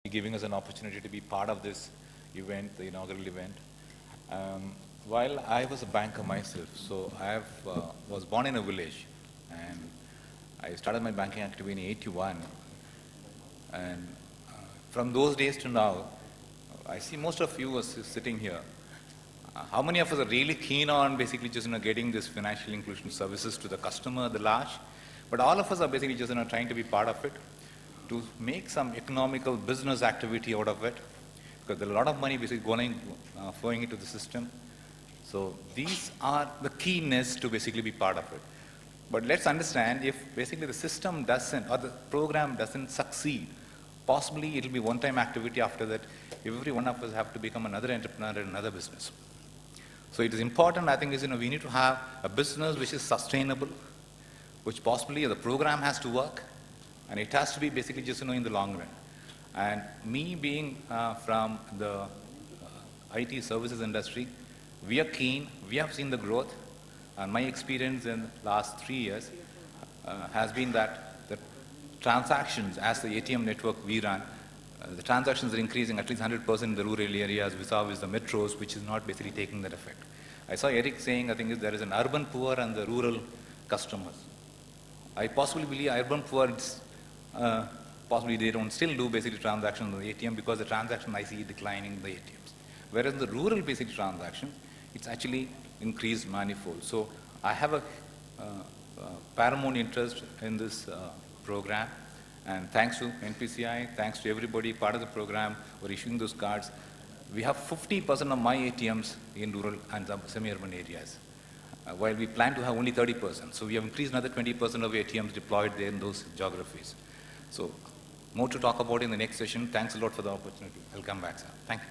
giving us an opportunity to be part of this event, the inaugural event. While I was a banker myself, so was born in a village, and I started my banking activity in '81. And from those days to now, I see most of you are sitting here. How many of us are really keen on basically just getting this financial inclusion services to the customer at the large? But all of us are basically just trying to be part of it, to make some economical business activity out of it, because there's a lot of money basically flowing into the system. So these are the keenness to basically be part of it. But let's understand, if basically the system doesn't, or the program doesn't succeed, possibly it'll be one-time activity after that. Every one of us have to become another entrepreneur in another business. So it is important, I think, we need to have a business which is sustainable, which possibly the program has to work, and it has to be basically just in the long run. And me being from the IT services industry, we are keen, we have seen the growth, and my experience in the last 3 years has been that the transactions, as the ATM network we run, the transactions are increasing at least 100% in the rural areas vis-a-vis the metros, which is not basically taking that effect. I saw Eric saying, I think there is an urban poor and the rural customers. I possibly believe urban poor, possibly they don't still do basically transactions on the ATM, because the transaction I see declining in the ATMs. Whereas the rural basic transaction, it's actually increased manifold. So I have a paramount interest in this program, and thanks to NPCI, thanks to everybody part of the program for issuing those cards. We have 50% of my ATMs in rural and semi-urban areas, while we plan to have only 30%. So we have increased another 20% of ATMs deployed there in those geographies. So more to talk about in the next session. Thanks a lot for the opportunity. I'll come back, sir. Thank you.